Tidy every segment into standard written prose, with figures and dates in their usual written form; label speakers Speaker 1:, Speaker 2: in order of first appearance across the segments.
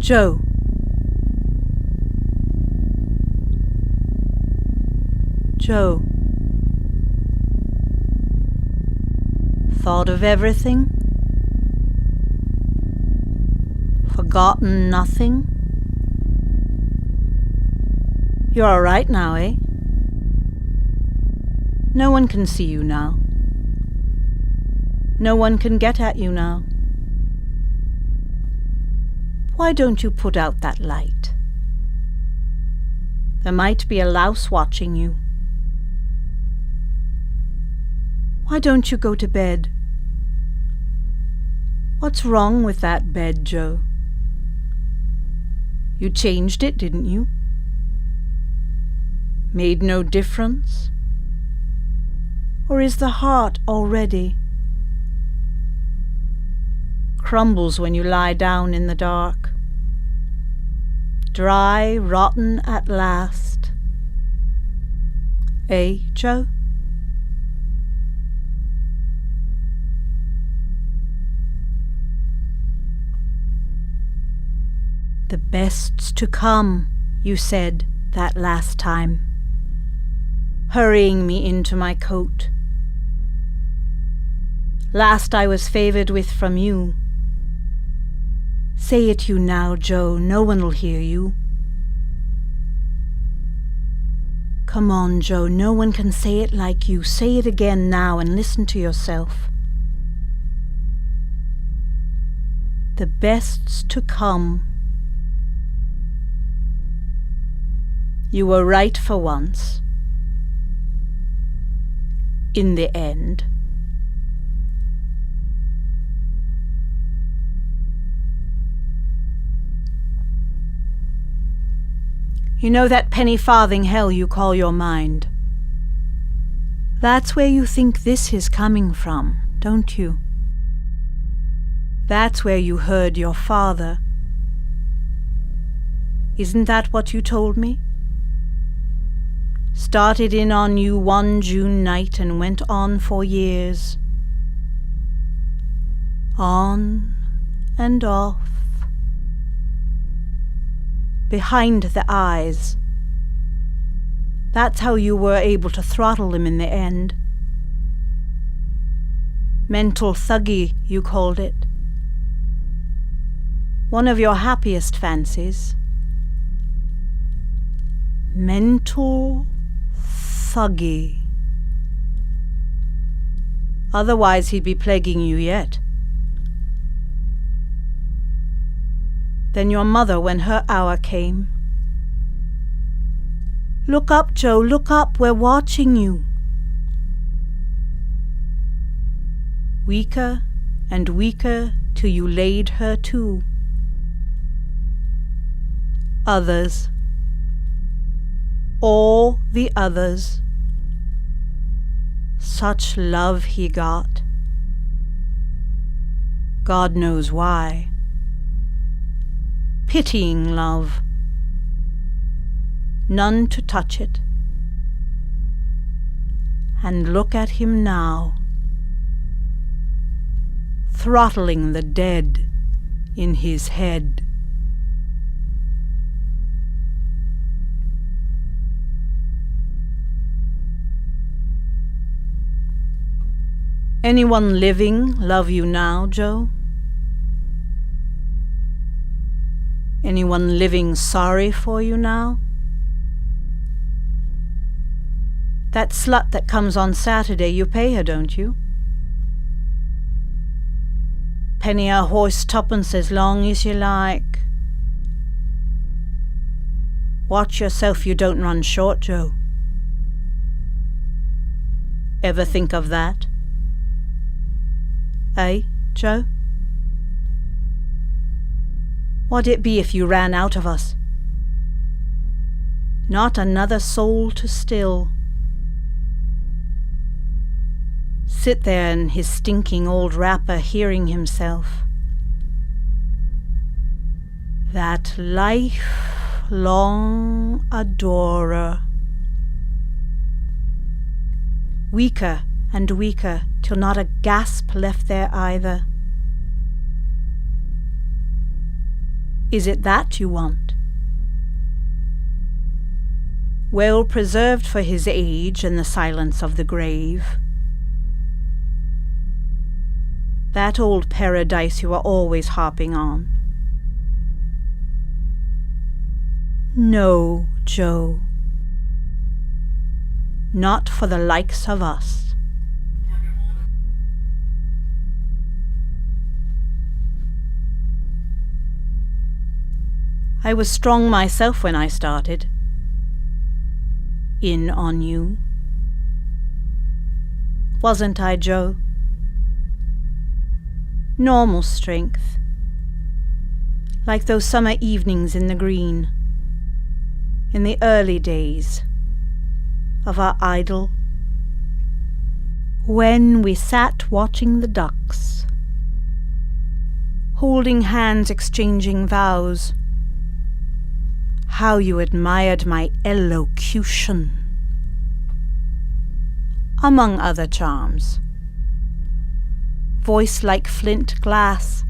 Speaker 1: Joe. Joe. Thought of everything? Forgotten nothing? You're all right now, eh? No one can see you now. No one can get at you now. Why don't you put out that light? There might be a louse watching you. Why don't you go to bed? What's wrong with that bed, Joe? You changed it, didn't you? Made no difference? Or is the heart already? Crumbles when you lie down in the dark. Dry, rotten at last. Eh, Joe? The best's to come, you said that last time, hurrying me into my coat. Last I was favoured with from you. Say it you now, Joe, no one'll hear you. Come on, Joe, no one can say it like you. Say it again now and listen to yourself. The best's to come. You were right for once. In the end. You know that penny farthing hell you call your mind? That's where you think this is coming from, don't you? That's where you heard your father. Isn't that what you told me? Started in on you one June night and went on for years. On and off. Behind the eyes. That's how you were able to throttle him in the end. Mental thuggy, you called it. One of your happiest fancies. Mental thuggy. Otherwise he'd be plaguing you yet. Then your mother, when her hour came. Look up, Joe, look up, we're watching you. Weaker and weaker till you laid her to. Others. All the others. Such love he got. God knows why. Pitying love. None to touch it. And look at him now. Throttling the dead in his head. Anyone living love you now, Joe? Anyone living sorry for you now? That slut that comes on Saturday, you pay her, don't you? Penny a horse tuppence as long as you like. Watch yourself you don't run short, Joe. Ever think of that? Eh, Joe? What'd it be if you ran out of us? Not another soul to still. Sit there in his stinking old wrapper hearing himself. That lifelong adorer. Weaker and weaker till not a gasp left there either. Is it that you want? Well preserved for his age and the silence of the grave. That old paradise you are always harping on. No, Joe. Not for the likes of us. I was strong myself when I started. In on you. Wasn't I, Joe? Normal strength. Like those summer evenings in the green. In the early days of our idyll. When we sat watching the ducks. Holding hands, exchanging vows. How you admired my elocution. Among other charms. Voice like flint glass.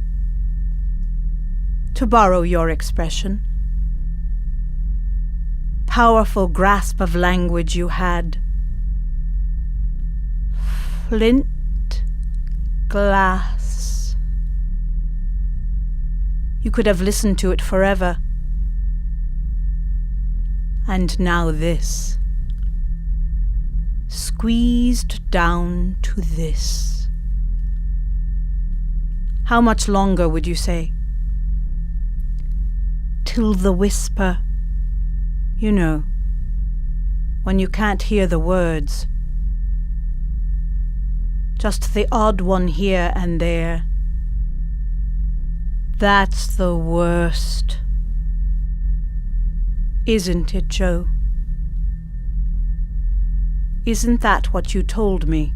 Speaker 1: To borrow your expression. Powerful grasp of language you had. Flint glass. You could have listened to it forever. And now this. Squeezed down to this. How much longer would you say? Till the whisper. You know, when you can't hear the words. Just the odd one here and there. That's the worst. Isn't it, Joe? Isn't that what you told me?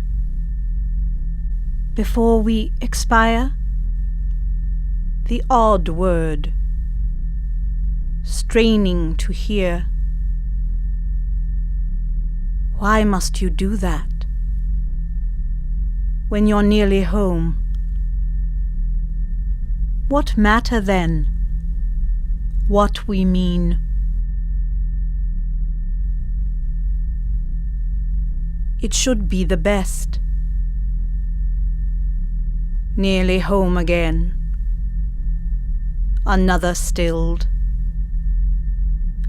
Speaker 1: Before we expire? The odd word. Straining to hear. Why must you do that? When you're nearly home. What matter then? What we mean. It should be the best. Nearly home again. Another stilled.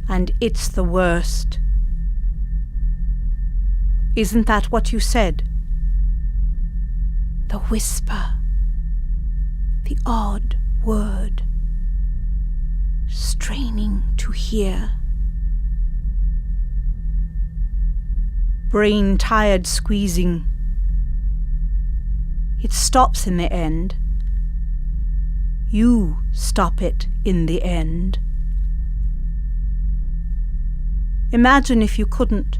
Speaker 1: And it's the worst. Isn't that what you said? The whisper. The odd word. Straining to hear. Brain tired squeezing. It stops in the end. You stop it in the end. Imagine if you couldn't.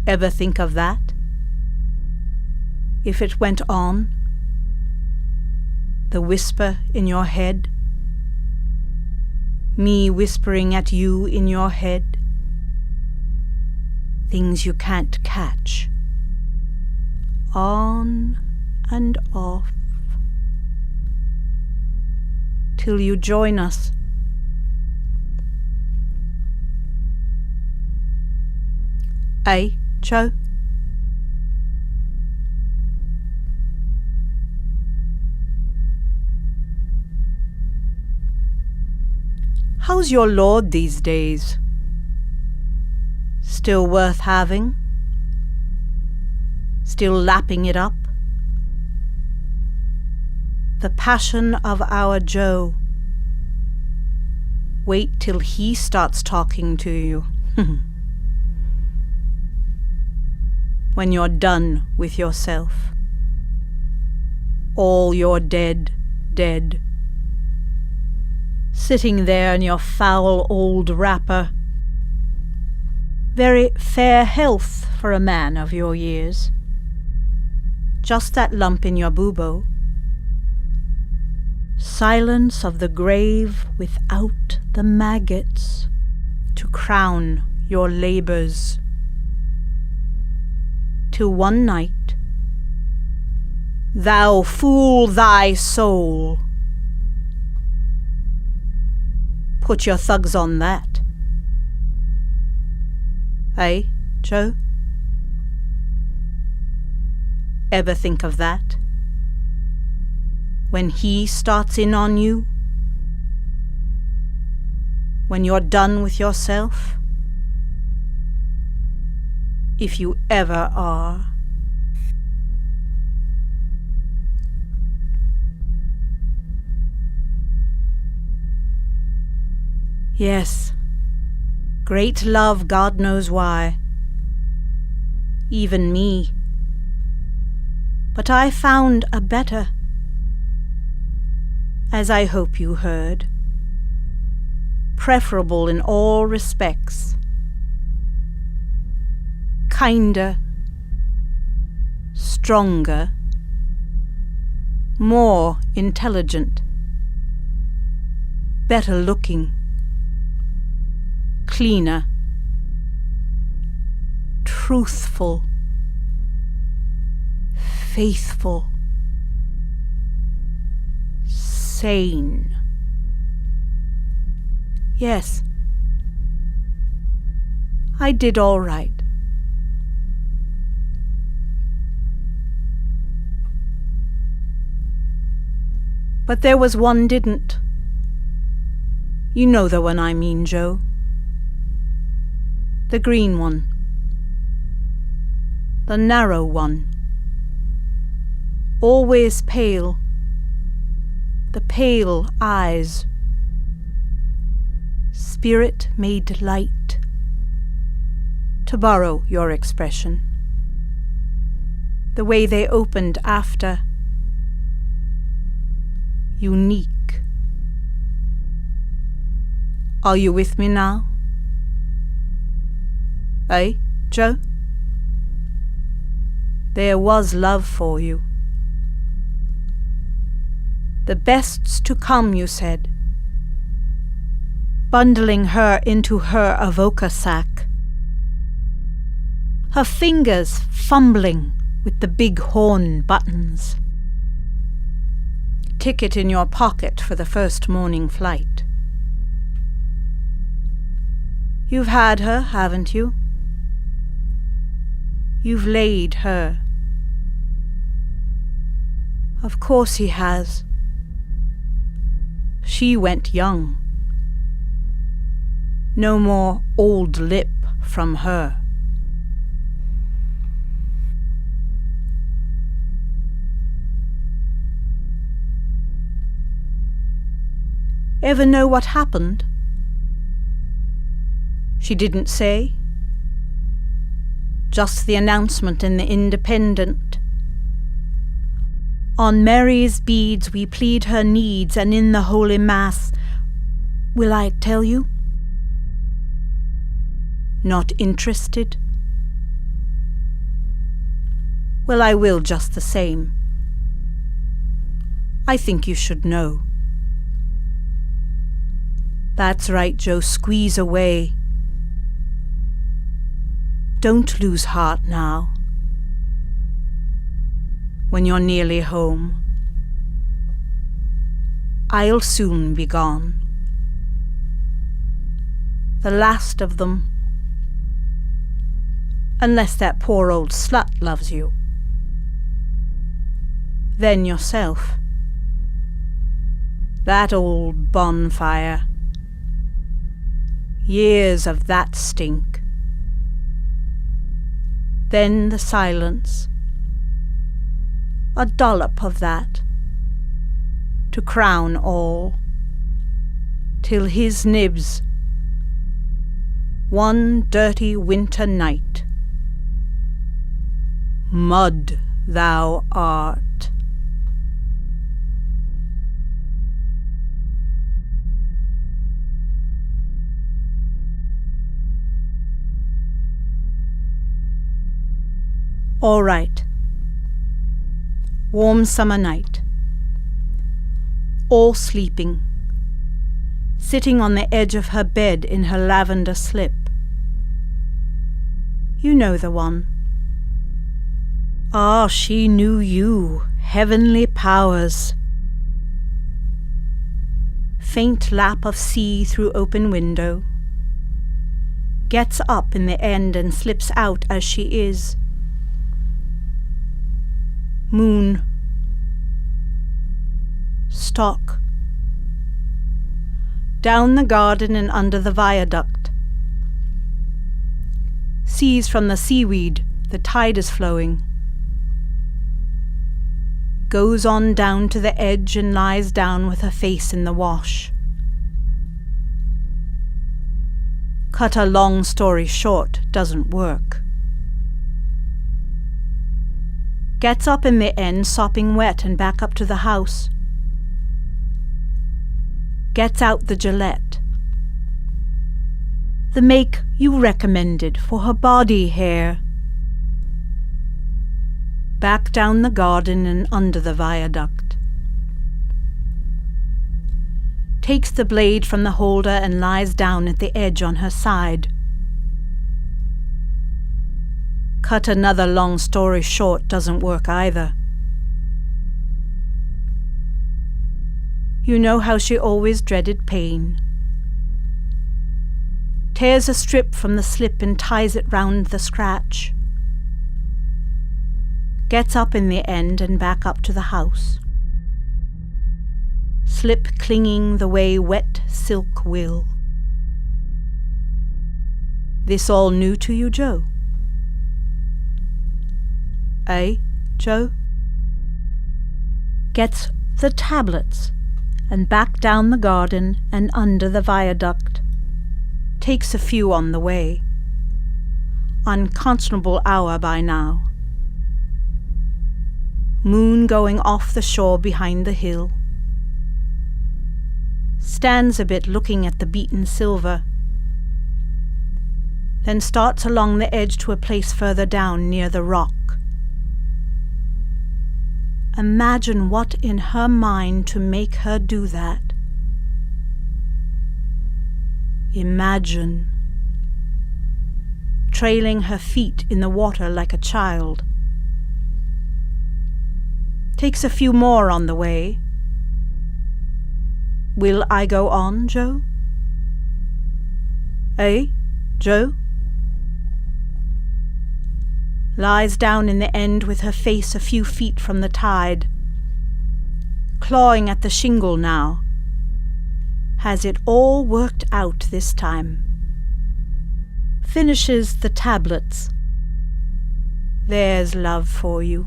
Speaker 1: Ever think of that? If it went on? The whisper in your head? Me whispering at you in your head? Things you can't catch. On and off. Till you join us. Eh, Joe? How's your lord these days? Still worth having? Still lapping it up? The passion of our Joe. Wait till he starts talking to you. When you're done with yourself. All your dead. Sitting there in your foul old wrapper. Very fair health for a man of your years. Just that lump in your bubo. Silence of the grave without the maggots to crown your labors. Till one night, thou fool thy soul, put your thugs on that. Eh, Joe? Ever think of that? When he starts in on you? When you're done with yourself? If you ever are. Yes, great love, God knows why. Even me. But I found a better, as I hope you heard, preferable in all respects, kinder, stronger, more intelligent, better looking, cleaner, truthful, faithful, sane. Yes, I did all right. But there was one didn't. You know the one I mean, Joe. The green one. The narrow one. Always pale. The pale eyes. Spirit made light. To borrow your expression. The way they opened after. Unique. Are you with me now? Eh, Joe? There was love for you. The best's to come, you said, bundling her into her evoke sack, her fingers fumbling with the big horn buttons. Ticket in your pocket for the first morning flight. You've had her, haven't you? You've laid her. Of course he has. She went young. No more old lip from her. Ever know what happened? She didn't say. Just the announcement in the Independent. On Mary's beads we plead her needs, and in the Holy Mass, will I tell you? Not interested? Well, I will just the same. I think you should know. That's right, Joe, squeeze away. Don't lose heart now. When you're nearly home. I'll soon be gone. The last of them. Unless that poor old slut loves you. Then yourself. That old bonfire. Years of that stink. Then the silence. A dollop of that. To crown all. Till his nibs. One dirty winter night. Mud thou art. All right. Warm summer night. All sleeping. Sitting on the edge of her bed in her lavender slip. You know the one. Ah, she knew you, heavenly powers. faint lap of sea through open window. Gets up in the end and slips out as she is. Moon. Stock. Down the garden and under the viaduct. Sees from the seaweed the tide is flowing. Goes on down to the edge and lies down with her face in the wash. Cut a long story short, doesn't work. Gets up in the end sopping wet and back up to the house. Gets out the Gillette. The make you recommended for her body hair. Back down the garden and under the viaduct. Takes the blade from the holder and lies down at the edge on her side. Cut another long story short doesn't work either. You know how she always dreaded pain. Tears a strip from the slip and ties it round the scratch. Gets up in the end and back up to the house. Slip clinging the way wet silk will. This all new to you, Joe? Eh, Joe? Gets the tablets and back down the garden and under the viaduct. Takes a few on the way. Unconscionable hour by now. Moon going off the shore behind the hill. Stands a bit looking at the beaten silver. Then starts along the edge to a place further down near the rock. Imagine what in her mind to make her do that. Imagine. Trailing her feet in the water like a child. Takes a few more on the way. Will I go on, Joe? Eh, Joe? Lies down in the end with her face a few feet from the tide. Clawing at the shingle now. Has it all worked out this time? Finishes the tablets. There's love for you.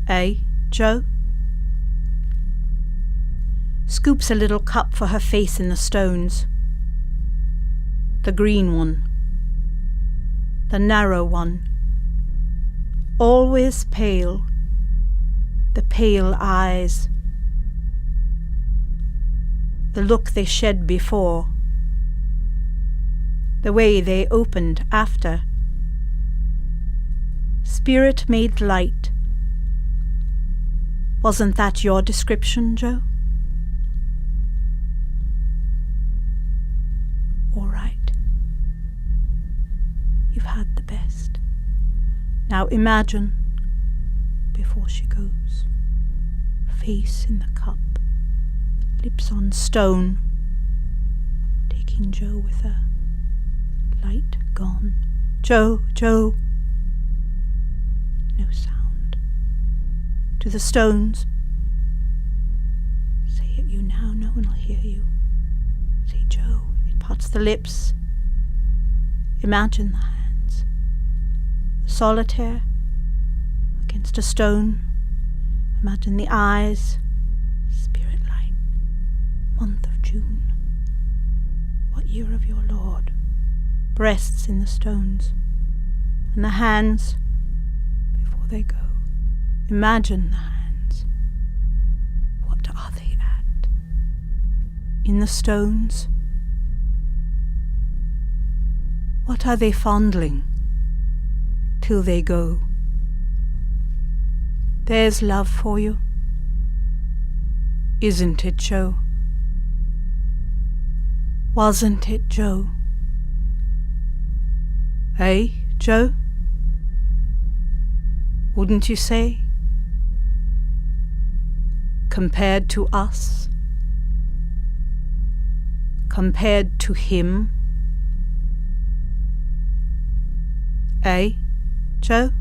Speaker 1: Eh, Joe? Scoops a little cup for her face in the stones. The green one. The narrow one. Always pale. The pale eyes. The look they shed before. The way they opened after. Spirit made light. Wasn't that your description, Joe? All right. You've had the best. Now imagine, before she goes, face in the cup, lips on stone, taking Joe with her, light gone. Joe, Joe. No sound. To the stones. Say it you now, no one will hear you. Say Joe, it parts the lips. Imagine the hands. The solitaire against a stone. Imagine the eyes. Spirit light. Month of June. What year of your Lord? Breasts in the stones. And the hands before they go. Imagine the hands. What are they at? In the stones? What are they fondling till they go? There's love for you. Isn't it, Joe? Wasn't it, Joe? Eh, Joe? Wouldn't you say? Compared to us, compared to him. Eh, Joe?